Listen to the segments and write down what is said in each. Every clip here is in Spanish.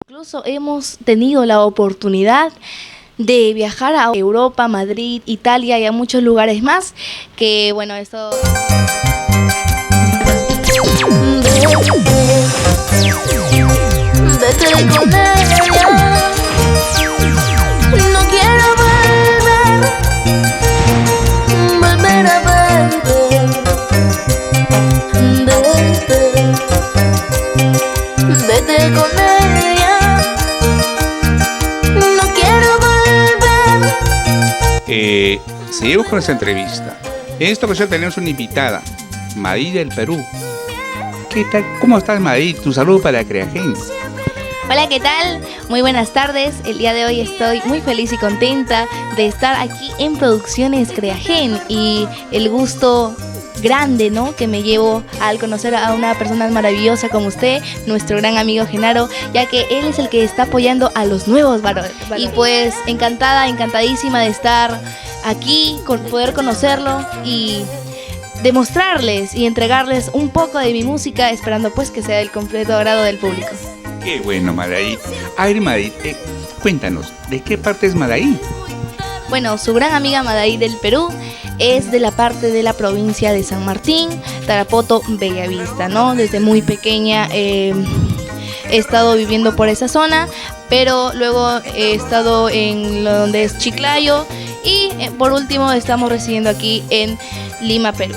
Incluso hemos tenido la oportunidad de viajar a Europa, Madrid, Italia y a muchos lugares más, que bueno, esto... Vete con ella, no quiero volver a verte. Vete con ella, no quiero volver. Seguimos con esta entrevista. En esta ocasión tenemos una invitada, Madai del Perú. ¿Qué tal? ¿Cómo estás, Madai? Tu saludo para Creagen. Hola, ¿qué tal? Muy buenas tardes. El día de hoy estoy muy feliz y contenta de estar aquí en Producciones Creagen y el gusto grande, ¿no?, que me llevo al conocer a una persona maravillosa como usted, nuestro gran amigo Genaro, ya que él es el que está apoyando a los nuevos varones. Y pues encantadísima de estar aquí, con poder conocerlo y demostrarles y entregarles un poco de mi música, esperando pues que sea del completo agrado del público. Qué bueno, Madai. A ver, Madai, cuéntanos, ¿de qué parte es Madai? Bueno, su gran amiga Madai del Perú es de la parte de la provincia de San Martín, Tarapoto, Bellavista, ¿no? Desde muy pequeña he estado viviendo por esa zona, pero luego he estado en lo donde es Chiclayo y por último estamos residiendo aquí en Lima, Perú.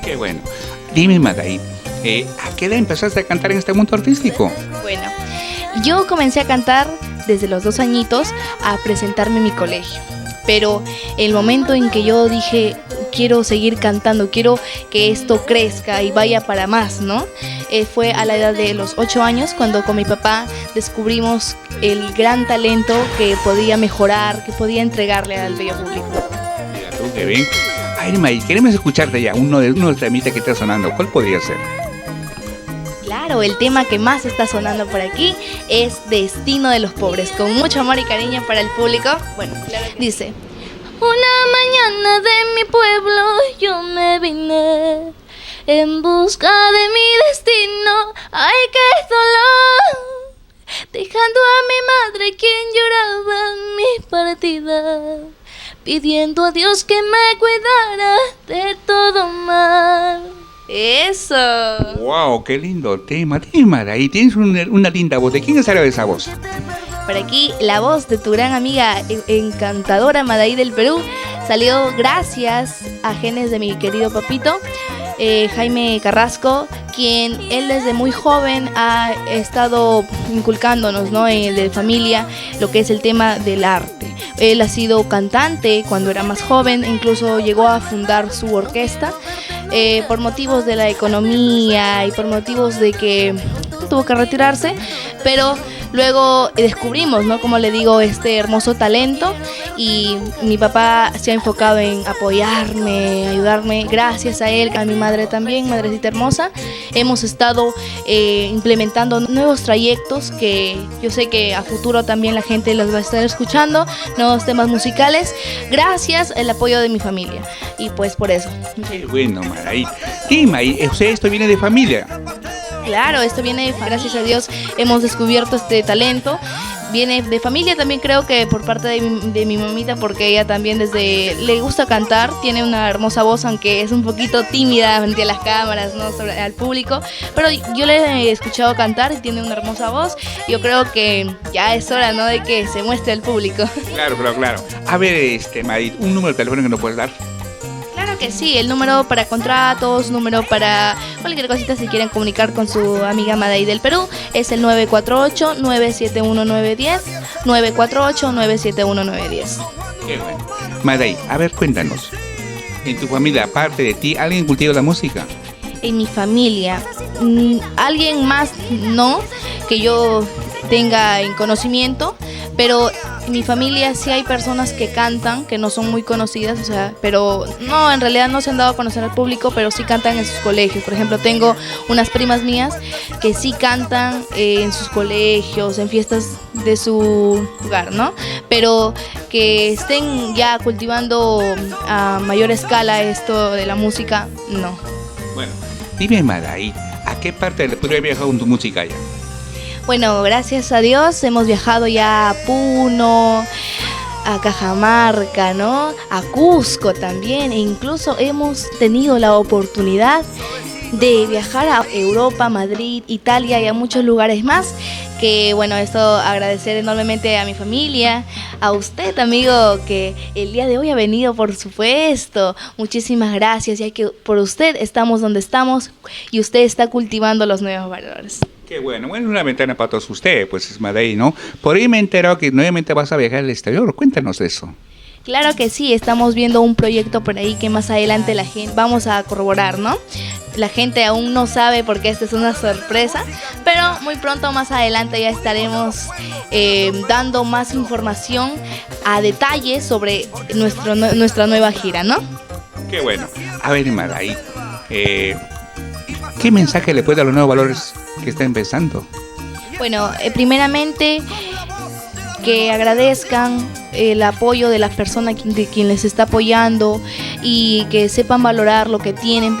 Qué bueno. Dime, Madai, ¿a qué edad empezaste a cantar en este mundo artístico? Bueno, yo comencé a cantar desde los 2 añitos a presentarme en mi colegio. Pero el momento en que yo dije, quiero seguir cantando, quiero que esto crezca y vaya para más, ¿no? Fue a la edad de los 8 años cuando con mi papá descubrimos el gran talento que podía mejorar, que podía entregarle al bello público. Mira tú, qué bien. A ver, Madai, queremos escucharte ya, uno de los temitas que está sonando. ¿Cuál podría ser? Claro, el tema que más está sonando por aquí es Destino de los Pobres, con mucho amor y cariño para el público. Bueno, dice: una mañana de mi pueblo yo me vine en busca de mi destino. ¡Ay, qué dolor! Dejando a mi madre quien lloraba mi partida, pidiendo a Dios que me cuidara de todo mal. ¡Eso! ¡Wow! ¡Qué lindo tema! Madai, tienes una linda voz. ¿De quién sale esa voz? Por aquí, la voz de tu gran amiga encantadora Madai del Perú salió gracias a genes de mi querido papito, Jaime Carrasco, quien él desde muy joven ha estado inculcándonos, ¿no?, de familia, lo que es el tema del arte. Él ha sido cantante cuando era más joven, incluso llegó a fundar su orquesta. Por motivos de la economía y por motivos de que tuvo que retirarse, pero luego descubrimos, ¿no?, como le digo, este hermoso talento, y mi papá se ha enfocado en apoyarme, ayudarme. Gracias a él, a mi madre también, madrecita hermosa, hemos estado implementando nuevos trayectos que yo sé que a futuro también la gente los va a estar escuchando, nuevos temas musicales, gracias al apoyo de mi familia, y pues por eso. Qué bueno, Madai. Sí, Madai, esto viene de familia. Claro, esto viene, gracias a Dios, hemos descubierto este talento. Viene de familia también, creo que por parte de mi mamita, porque ella también le gusta cantar, tiene una hermosa voz, aunque es un poquito tímida frente a las cámaras, ¿no?, al público, pero yo le he escuchado cantar y tiene una hermosa voz. Yo creo que ya es hora, ¿no?, de que se muestre al público. Claro. A ver, Madai, un número de teléfono que nos puedes dar. Claro que sí, el número para contratos, número para cualquier cosita si quieren comunicar con su amiga Madai del Perú, es el 948-971-910, 948-971-910. Qué bueno. Madai, a ver, cuéntanos, en tu familia, aparte de ti, ¿alguien cultiva la música? En mi familia, alguien más no, que yo tenga en conocimiento, pero en mi familia sí hay personas que cantan, que no son muy conocidas, o sea, pero no, en realidad no se han dado a conocer al público, pero sí cantan en sus colegios. Por ejemplo, tengo unas primas mías que sí cantan en sus colegios, en fiestas de su lugar, ¿no? Pero que estén ya cultivando a mayor escala esto de la música, no. Bueno, dime, Madai, ¿a qué parte del Perú has viajado con tu música ya? Bueno, gracias a Dios hemos viajado ya a Puno, a Cajamarca, ¿no? A Cusco también, e incluso hemos tenido la oportunidad de viajar a Europa, Madrid, Italia y a muchos lugares más. Que bueno, esto agradecer enormemente a mi familia, a usted, amigo, que el día de hoy ha venido, por supuesto. Muchísimas gracias, ya que por usted estamos donde estamos y usted está cultivando los nuevos valores. Qué bueno, una ventana para todos ustedes, pues es Madrid, ¿no? Por ahí me he enterado que nuevamente vas a viajar al exterior, cuéntanos de eso. Claro que sí, estamos viendo un proyecto por ahí que más adelante la gente vamos a corroborar, ¿no? La gente aún no sabe porque esta es una sorpresa, pero muy pronto más adelante ya estaremos dando más información a detalle sobre nuestra nueva gira, ¿no? Qué bueno. A ver, Madaí, ¿qué mensaje le puede dar a los nuevos valores que está empezando? Bueno, primeramente que agradezcan el apoyo de la persona de quien les está apoyando y que sepan valorar lo que tienen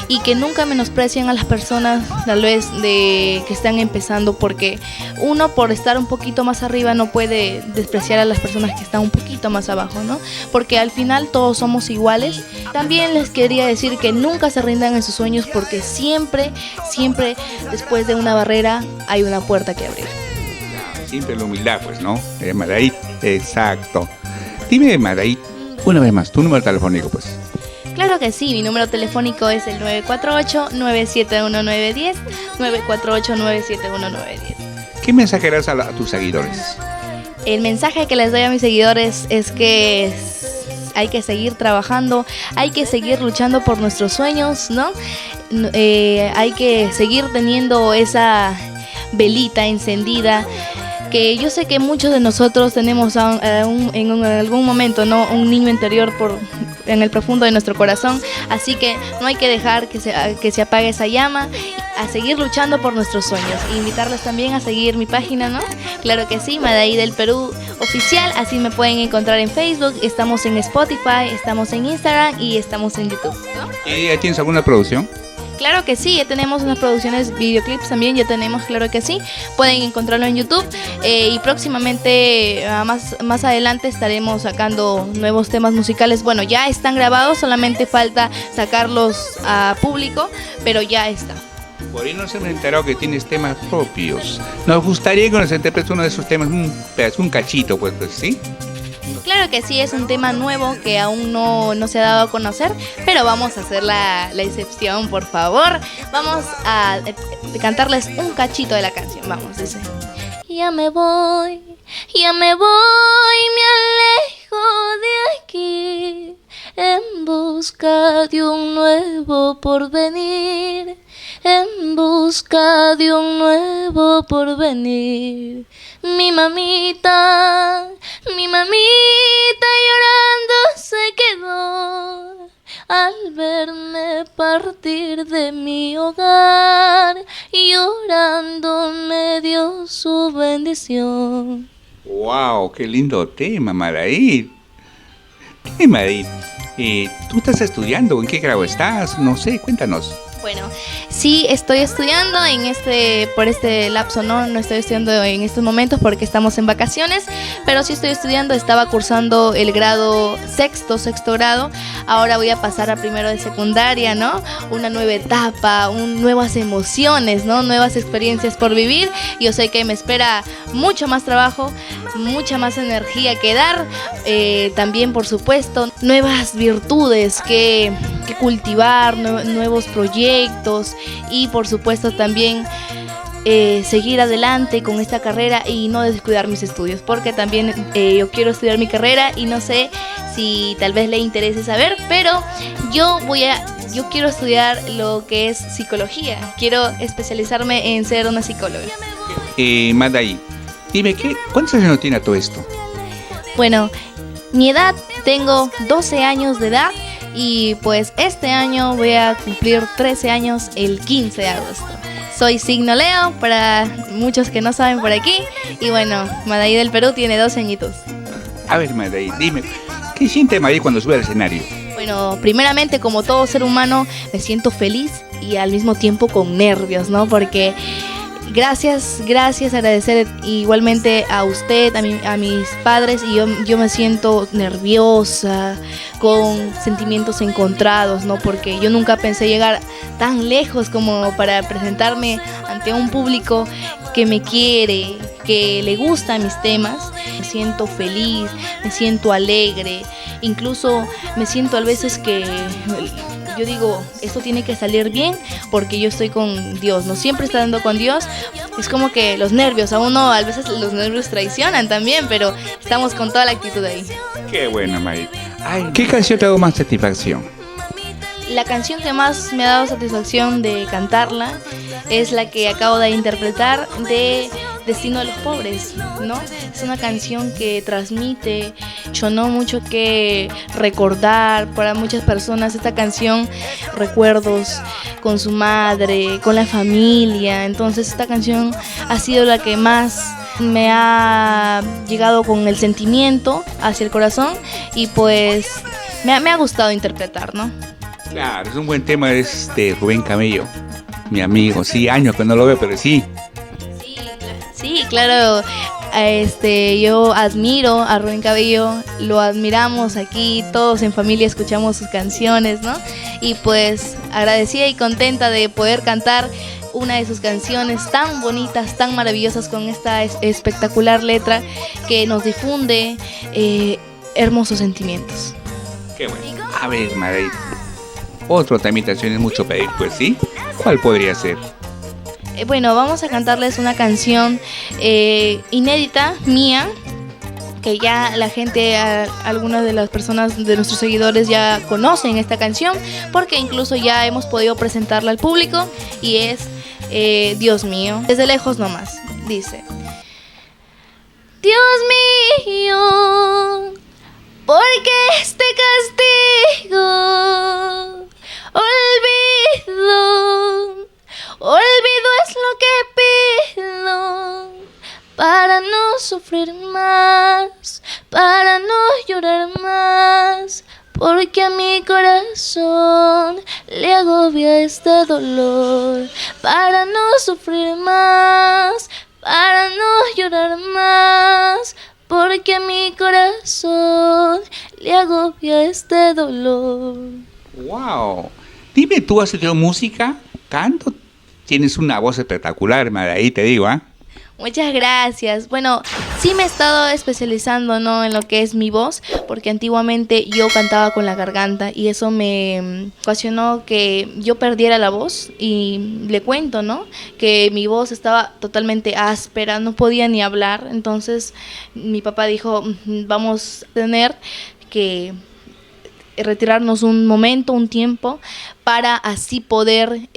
y que nunca menosprecien a las personas tal vez que están empezando, porque uno por estar un poquito más arriba no puede despreciar a las personas que están un poquito más abajo, ¿no? Porque al final todos somos iguales. También les quería decir que nunca se rindan en sus sueños, porque siempre después de una barrera hay una puerta que abrir. Siempre la humildad, pues, ¿no? Madaí, exacto. Dime, Madaí, una vez más, tu número telefónico, pues. Claro que sí, mi número telefónico es el 948-971-910, 948-971-910. ¿Qué mensaje das a tus seguidores? El mensaje que les doy a mis seguidores es que hay que seguir trabajando, hay que seguir luchando por nuestros sueños, ¿no? Hay que seguir teniendo esa velita encendida, que yo sé que muchos de nosotros tenemos en algún momento, ¿no? Un niño interior en el profundo de nuestro corazón, así que no hay que dejar que se apague esa llama, a seguir luchando por nuestros sueños. Invitarles también a seguir mi página, ¿no? Claro que sí, Madaí del Perú Oficial, así me pueden encontrar en Facebook, estamos en Spotify, estamos en Instagram y estamos en YouTube, ¿no? ¿Y ya tienes alguna producción? Claro que sí, ya tenemos unas producciones, videoclips también, ya tenemos, claro que sí. Pueden encontrarlo en YouTube y próximamente, más adelante, estaremos sacando nuevos temas musicales. Bueno, ya están grabados, solamente falta sacarlos a público, pero ya está. Por ahí no se me ha enterado que tienes temas propios. Nos gustaría que nos interpretes uno de esos temas, un cachito, pues, ¿sí? Claro que sí, es un tema nuevo que aún no se ha dado a conocer, pero vamos a hacer la excepción, por favor. Vamos a cantarles un cachito de la canción, vamos, dice. Ya me voy, me alejo de aquí, en busca de un nuevo porvenir, en busca de un nuevo porvenir. Mi mamita llorando se quedó al verme partir de mi hogar, y llorando me dio su bendición. ¡Wow! ¡Qué lindo tema, Madaí! ¿Qué, Madaí? ¿Tú estás estudiando? ¿En qué grado estás? No sé, cuéntanos. Bueno, sí estoy estudiando por este lapso, no estoy estudiando en estos momentos porque estamos en vacaciones, pero sí estoy estudiando, estaba cursando el grado sexto grado, ahora voy a pasar a primero de secundaria, ¿no? Una nueva etapa, nuevas emociones, ¿no? Nuevas experiencias por vivir. Yo sé que me espera mucho más trabajo, mucha más energía que dar, también por supuesto nuevas virtudes que cultivar, nuevos proyectos y por supuesto también seguir adelante con esta carrera y no descuidar mis estudios, porque también yo quiero estudiar mi carrera y no sé si tal vez le interese saber, pero yo quiero estudiar lo que es psicología, quiero especializarme en ser una psicóloga. Madaí, dime, ¿cuántos años tiene todo esto? Bueno, mi edad, tengo 12 años de edad. Y pues este año voy a cumplir 13 años el 15 de agosto. Soy signo Leo, para muchos que no saben por aquí. Y bueno, Madaí del Perú tiene 12 añitos. A ver, Madaí, dime, ¿qué siente Madaí cuando sube al escenario? Bueno, primeramente, como todo ser humano, me siento feliz y al mismo tiempo con nervios, ¿no? Porque Gracias, agradecer igualmente a usted, a mis padres, y yo me siento nerviosa, con sentimientos encontrados, ¿no? Porque yo nunca pensé llegar tan lejos como para presentarme ante un público que me quiere, que le gustan mis temas. Me siento feliz, me siento alegre, incluso me siento a veces que yo digo, esto tiene que salir bien porque yo estoy con Dios, ¿no? Siempre estando con Dios. Es como que los nervios, a uno a veces los nervios traicionan también, pero estamos con toda la actitud ahí. Qué bueno, Madrid. Ay, ¿qué canción te ha dado más satisfacción? La canción que más me ha dado satisfacción de cantarla es la que acabo de interpretar, de Destino de los Pobres, ¿no? Es una canción que transmite mucho que recordar para muchas personas. Esta canción, recuerdos con su madre, con la familia. Entonces esta canción ha sido la que más me ha llegado con el sentimiento hacia el corazón, y pues me ha gustado interpretar, ¿no? Claro, es un buen tema, es de Rubén Camello, mi amigo. Sí, años que no lo veo, pero sí. Sí, claro. Yo admiro a Rubén Cabello, lo admiramos aquí, todos en familia escuchamos sus canciones, ¿no? Y pues agradecida y contenta de poder cantar una de sus canciones tan bonitas, tan maravillosas, con esta espectacular letra que nos difunde hermosos sentimientos. Qué bueno. A ver, Madrid, otro tamitación es mucho pedir, pues sí. ¿Cuál podría ser? Bueno, vamos a cantarles una canción inédita mía, que ya la gente, algunas de las personas de nuestros seguidores ya conocen esta canción, porque incluso ya hemos podido presentarla al público, y es Dios mío, desde lejos nomás. Dice: Dios mío, ¿por qué este castigo? Olvido es lo que pido, para no sufrir más, para no llorar más, porque a mi corazón le agobia este dolor. Para no sufrir más, para no llorar más, porque a mi corazón le agobia este dolor. ¡Wow! Dime, ¿tú has estudiado música? ¿Canto? Tienes una voz espectacular, Madrid, te digo, ¿ah? Muchas gracias. Bueno, sí me he estado especializando, ¿no?, en lo que es mi voz, porque antiguamente yo cantaba con la garganta y eso me ocasionó que yo perdiera la voz, y le cuento, ¿no?, que mi voz estaba totalmente áspera, no podía ni hablar. Entonces mi papá dijo, vamos a tener que retirarnos un momento, un tiempo, para así poder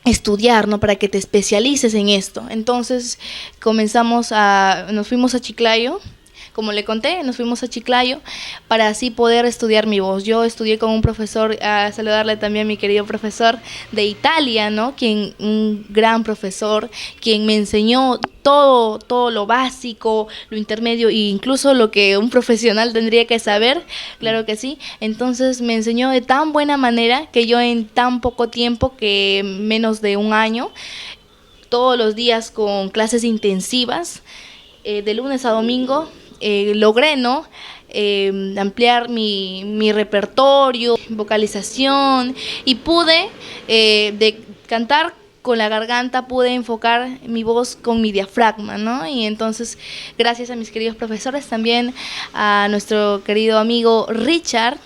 estudiar, ¿no?, para que te especialices en esto. Entonces nos fuimos a Chiclayo, como le conté, nos fuimos a Chiclayo para así poder estudiar mi voz. Yo estudié con un profesor, a saludarle también a mi querido profesor de Italia, ¿no?, un gran profesor, quien me enseñó todo lo básico, lo intermedio e incluso lo que un profesional tendría que saber, claro que sí. Entonces me enseñó de tan buena manera que yo en tan poco tiempo, que menos de un año, todos los días con clases intensivas, de lunes a domingo, logré, ¿no?, ampliar mi repertorio, vocalización, y pude de cantar con la garganta, pude enfocar mi voz con mi diafragma, ¿no? Y entonces, gracias a mis queridos profesores, también a nuestro querido amigo Richard,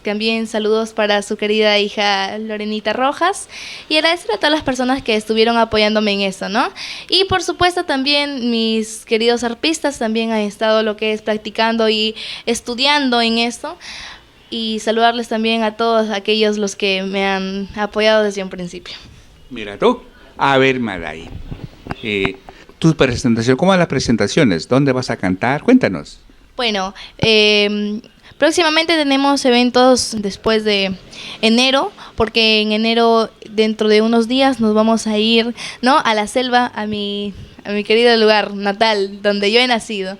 también saludos para su querida hija Lorenita Rojas, y agradecer a todas las personas que estuvieron apoyándome en eso, ¿no? Y por supuesto también mis queridos arpistas también han estado lo que es practicando y estudiando en esto, y saludarles también a todos aquellos los que me han apoyado desde un principio. Mira tú, a ver, Madrid, tu presentación, ¿cómo van las presentaciones? ¿Dónde vas a cantar? Cuéntanos. Bueno, próximamente tenemos eventos después de enero, porque en enero, dentro de unos días, nos vamos a ir, ¿no?, a la selva, a mi a mi querido lugar natal, donde yo he nacido.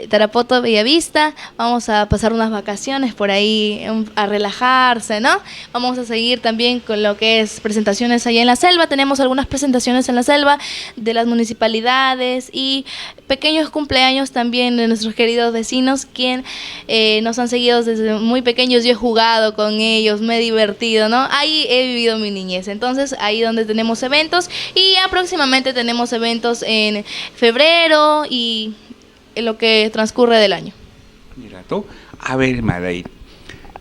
Tarapoto, Bellavista. Vamos a pasar unas vacaciones por ahí a relajarse, ¿no? Vamos a seguir también con lo que es presentaciones allá en la selva. Tenemos algunas presentaciones en la selva de las municipalidades y pequeños cumpleaños también de nuestros queridos vecinos, quien nos han seguido desde muy pequeños. Yo he jugado con ellos, me he divertido, ¿no? Ahí he vivido mi niñez. Entonces, ahí donde tenemos eventos, y ya próximamente tenemos eventos en febrero y en lo que transcurre del año. Mira tú, a ver, Madaid,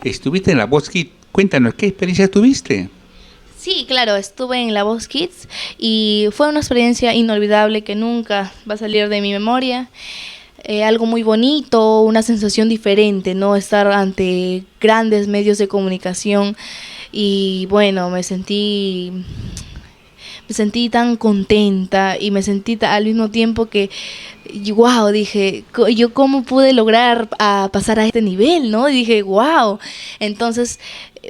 estuviste en La Voz Kids, cuéntanos, ¿qué experiencia tuviste? Sí, claro, estuve en La Voz Kids y fue una experiencia inolvidable que nunca va a salir de mi memoria. Algo muy bonito, una sensación diferente, ¿no? Estar ante grandes medios de comunicación y bueno, me sentí tan contenta y me sentí al mismo tiempo que, wow, dije, yo cómo pude lograr pasar a este nivel, ¿no? Y dije, wow. Entonces,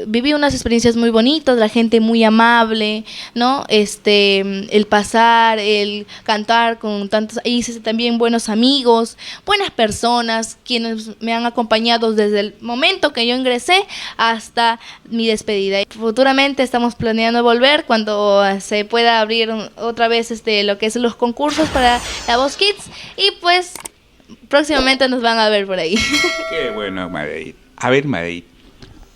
viví unas experiencias muy bonitas, la gente muy amable, ¿no? El pasar, el cantar con tantos, hice también buenos amigos, buenas personas, quienes me han acompañado desde el momento que yo ingresé hasta mi despedida. Futuramente estamos planeando volver cuando se pueda abrir otra vez lo que es los concursos para La Voz Kids, y pues próximamente nos van a ver por ahí. Qué bueno, Madaid. A ver, Madaid,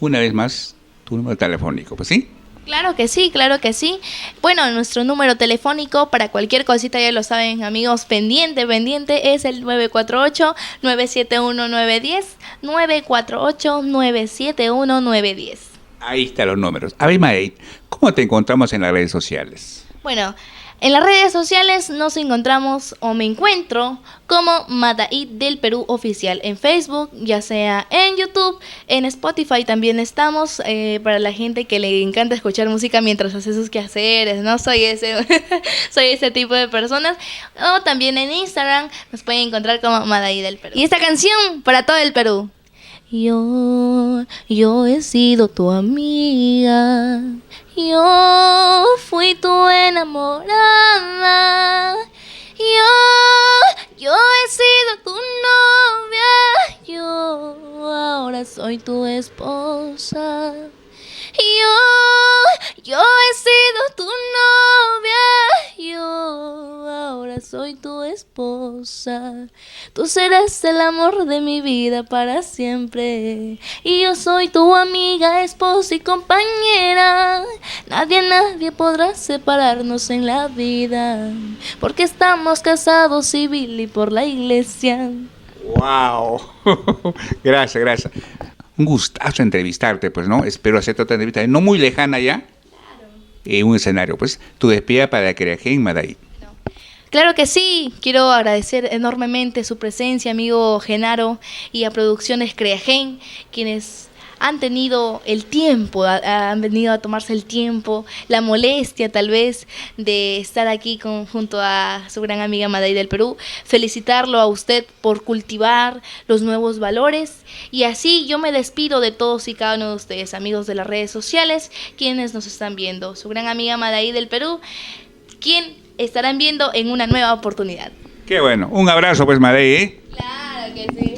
una vez más, tu número telefónico, ¿pues sí? Claro que sí, claro que sí. Bueno, nuestro número telefónico para cualquier cosita, ya lo saben, amigos, pendiente, es el 948-971-910, 948-971-910. Ahí están los números. A ver, Madaid, ¿cómo te encontramos en las redes sociales? Bueno, en las redes sociales nos encontramos, o me encuentro, como Madaid del Perú Oficial en Facebook, ya sea en YouTube, en Spotify también estamos, para la gente que le encanta escuchar música mientras hace sus quehaceres, ¿no? Soy ese tipo de personas. O también en Instagram nos pueden encontrar como Madaid del Perú. Y esta canción para todo el Perú. Yo he sido tu amiga, yo fui tu enamorada, yo he sido tu novia, yo ahora soy tu esposa. Yo he sido tu novia, yo ahora soy tu esposa. Tú serás el amor de mi vida para siempre, y yo soy tu amiga, esposa y compañera. Nadie podrá separarnos en la vida, porque estamos casados civil y por la iglesia. ¡Wow! Gracias. Un gustazo entrevistarte, pues, ¿no? Espero hacerte otra entrevista, no muy lejana ya, claro. Un escenario, pues, tu despedida para Creagen, Madaid. Claro que sí, quiero agradecer enormemente su presencia, amigo Genaro, y a Producciones Creagen, quienes han tenido el tiempo, han venido a tomarse el tiempo, la molestia tal vez de estar aquí junto a su gran amiga Madaid del Perú. Felicitarlo a usted por cultivar los nuevos valores, y así yo me despido de todos y cada uno de ustedes, amigos de las redes sociales, quienes nos están viendo. Su gran amiga Madaid del Perú, quien estarán viendo en una nueva oportunidad. Qué bueno, un abrazo pues, Madaid, ¿eh? Claro que sí.